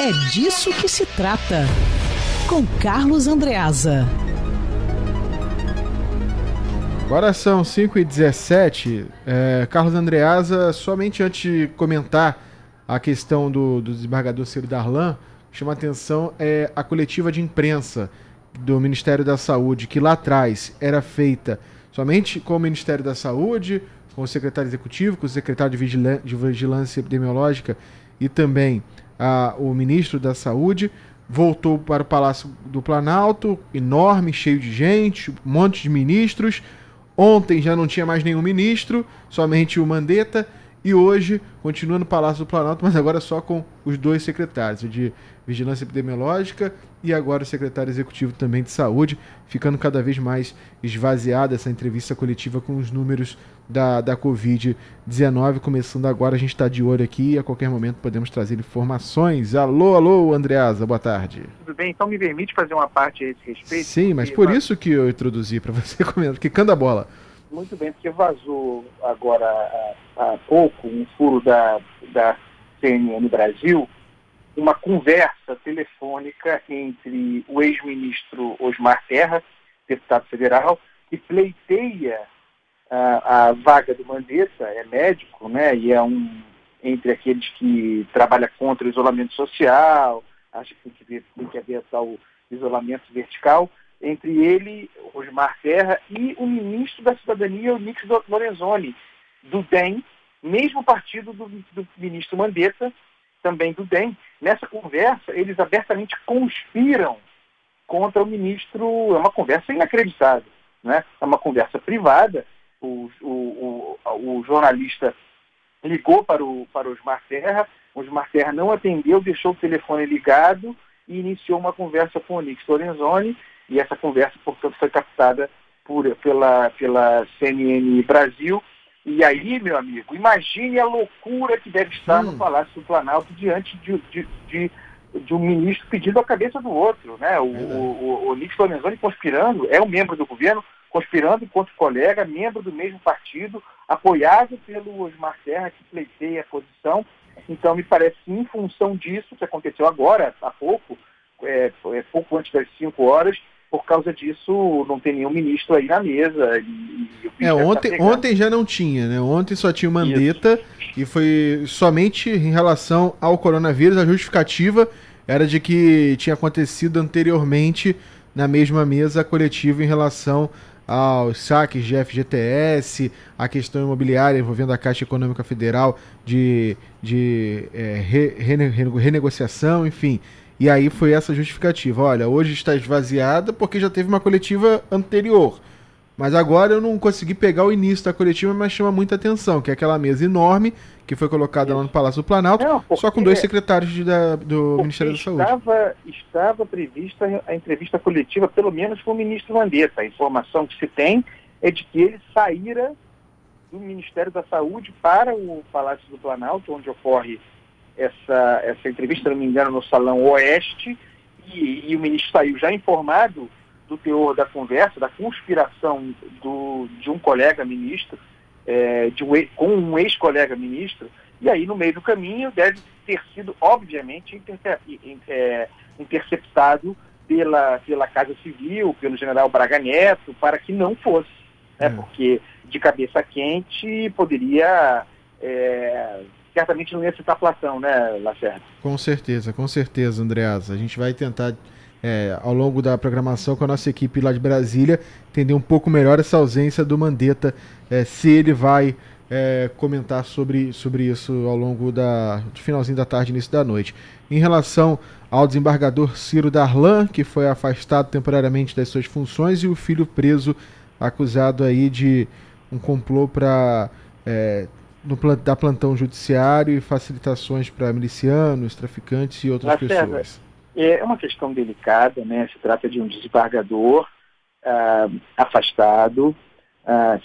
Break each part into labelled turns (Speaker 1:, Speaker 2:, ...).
Speaker 1: É disso que se trata. Com Carlos Andreasa.
Speaker 2: Agora são 5h17. Carlos Andreasa, somente antes de comentar a questão do desembargador Ciro Darlan, chama a atenção a coletiva de imprensa do Ministério da Saúde, que lá atrás era feita somente com o Ministério da Saúde, com o secretário executivo, com o secretário de Vigilância Epidemiológica e também o ministro da Saúde. Voltou para o Palácio do Planalto, enorme, cheio de gente, um monte de ministros. Ontem já não tinha mais nenhum ministro, somente o Mandetta. E hoje continua no Palácio do Planalto, mas agora só com os dois secretários, o de Vigilância Epidemiológica e agora o secretário executivo também de Saúde, ficando cada vez mais esvaziada essa entrevista coletiva com os números da Covid-19. Começando agora, a gente está de olho aqui e a qualquer momento podemos trazer informações. Alô, Andreasa, boa tarde.
Speaker 3: Tudo bem, então me permite fazer uma parte a esse respeito?
Speaker 2: Sim, mas por isso que eu introduzi, para você comentar, quicando a bola.
Speaker 3: Muito bem, porque vazou agora há pouco um furo da CNN Brasil, uma conversa telefônica entre o ex-ministro Osmar Terra, deputado federal, que pleiteia a vaga do Mandetta, é médico, né, e é entre aqueles que trabalha contra o isolamento social, acha que tem que haver tal isolamento vertical, entre ele, Osmar Terra, e o ministro da Cidadania, o Onyx Lorenzoni, do DEM, mesmo partido do ministro Mandetta, também do DEM. Nessa conversa, eles abertamente conspiram contra o ministro. É uma conversa inacreditável, né? É uma conversa privada. O jornalista ligou para o Osmar Terra não atendeu, deixou o telefone ligado e iniciou uma conversa com o Onyx Lorenzoni. E essa conversa, portanto, foi captada pela CNN Brasil. E aí, meu amigo, imagine a loucura que deve estar no Palácio do Planalto diante de um ministro pedindo a cabeça do outro, né? O Onyx Lorenzoni conspirando, é um membro do governo, conspirando contra o colega, membro do mesmo partido, apoiado pelo Osmar Terra, que pleiteia a posição. Então, me parece que, em função disso, que aconteceu agora, há pouco, pouco antes das 5 horas, por causa disso, não tem nenhum ministro aí na mesa.
Speaker 2: Ontem já não tinha, né? Ontem só tinha o Mandetta. Isso. E foi somente em relação ao coronavírus. A justificativa era de que tinha acontecido anteriormente na mesma mesa coletiva em relação aos saques de FGTS, a questão imobiliária envolvendo a Caixa Econômica Federal de renegociação, enfim. E aí foi essa justificativa. Olha, hoje está esvaziada porque já teve uma coletiva anterior. Mas agora eu não consegui pegar o início da coletiva, mas chama muita atenção, que é aquela mesa enorme que foi colocada lá no Palácio do Planalto, só com 2 secretários do Ministério da Saúde.
Speaker 3: Estava prevista a entrevista coletiva, pelo menos com o ministro Mandetta. A informação que se tem é de que ele saíra do Ministério da Saúde para o Palácio do Planalto, onde ocorre essa entrevista, se não me engano, no Salão Oeste, e o ministro saiu já informado do teor da conversa, da conspiração de um colega ministro, com um ex-colega ministro, e aí no meio do caminho deve ter sido, obviamente, interceptado pela Casa Civil, pelo general Braga Neto, para que não fosse, né, porque de cabeça quente poderia... certamente não ia citar Platão, né, Lacerda?
Speaker 2: Com certeza, Andreasa. A gente vai tentar, ao longo da programação com a nossa equipe lá de Brasília, entender um pouco melhor essa ausência do Mandetta, se ele vai comentar sobre isso ao longo do finalzinho da tarde, início da noite. Em relação ao desembargador Ciro Darlan, que foi afastado temporariamente das suas funções, e o filho preso, acusado aí de um complô para... dar plantão judiciário e facilitações para milicianos, traficantes e outras pessoas.
Speaker 3: É uma questão delicada, né? Se trata de um desembargador afastado.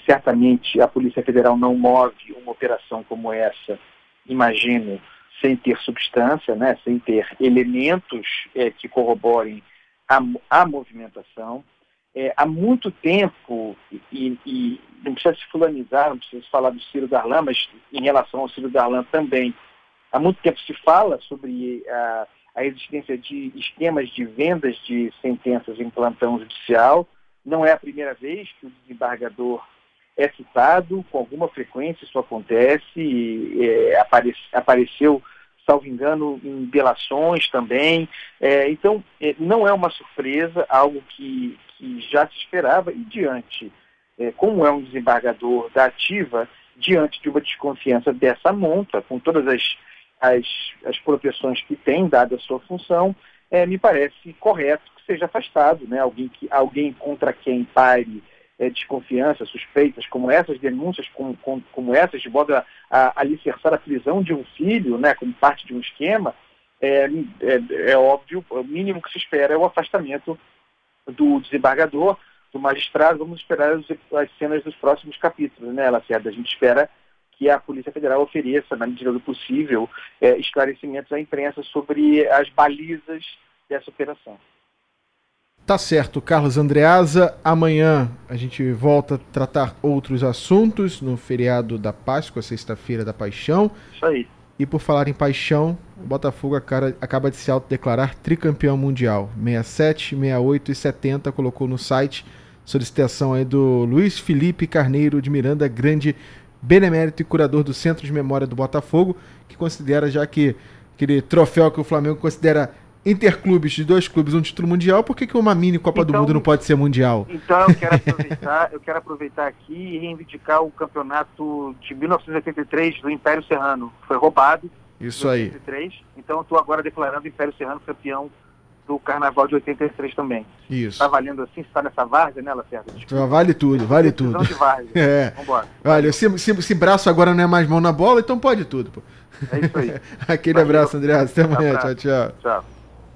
Speaker 3: Certamente a Polícia Federal não move uma operação como essa, imagino, sem ter substância, né? Sem ter elementos que corroborem a movimentação. Há muito tempo, e não precisa se fulanizar, não precisa falar do Ciro Darlan, mas em relação ao Ciro Darlan também, há muito tempo se fala sobre a a existência de esquemas de vendas de sentenças em plantão judicial. Não é a primeira vez que o desembargador é citado, com alguma frequência isso acontece, apareceu, salvo engano, em delações também. Então, não é uma surpresa, algo que já se esperava, e como é um desembargador da ativa, diante de uma desconfiança dessa monta, com todas as proteções que tem, dada a sua função, me parece correto que seja afastado, né? Alguém contra quem pare desconfiança, suspeitas, como essas denúncias, como essas, de modo a alicerçar a prisão de um filho, né, como parte de um esquema, é óbvio, o mínimo que se espera é o afastamento do desembargador, do magistrado. Vamos esperar as cenas dos próximos capítulos, né, Lacerda? A gente espera que a Polícia Federal ofereça, na medida do possível, esclarecimentos à imprensa sobre as balizas dessa operação.
Speaker 2: Tá certo, Carlos Andreasa. Amanhã a gente volta a tratar outros assuntos no feriado da Páscoa, sexta-feira da Paixão.
Speaker 3: Isso aí.
Speaker 2: E por falar em paixão, o Botafogo acaba de se autodeclarar tricampeão mundial. 67, 68 e 70 colocou no site solicitação aí do Luiz Felipe Carneiro de Miranda, grande benemérito e curador do Centro de Memória do Botafogo, que considera já que aquele troféu que o Flamengo considera interclubes de dois clubes um título mundial, por que uma mini Copa do Mundo não pode ser mundial?
Speaker 3: Então eu quero aproveitar aqui e reivindicar o campeonato de 1983 do Império Serrano, que foi roubado.
Speaker 2: Isso
Speaker 3: em 83, aí. Então eu estou agora declarando o Império Serrano campeão do Carnaval de 83 também.
Speaker 2: Isso.
Speaker 3: Está valendo assim, está nessa várzea, né, Lacerda?
Speaker 2: Vale tudo, vale tudo.
Speaker 3: De várzea. Vambora.
Speaker 2: Olha, se braço agora não é mais mão na bola, então pode tudo, pô.
Speaker 3: É isso aí.
Speaker 2: Aquele abraço, André. Até amanhã. Tchau, tchau.
Speaker 3: Tchau.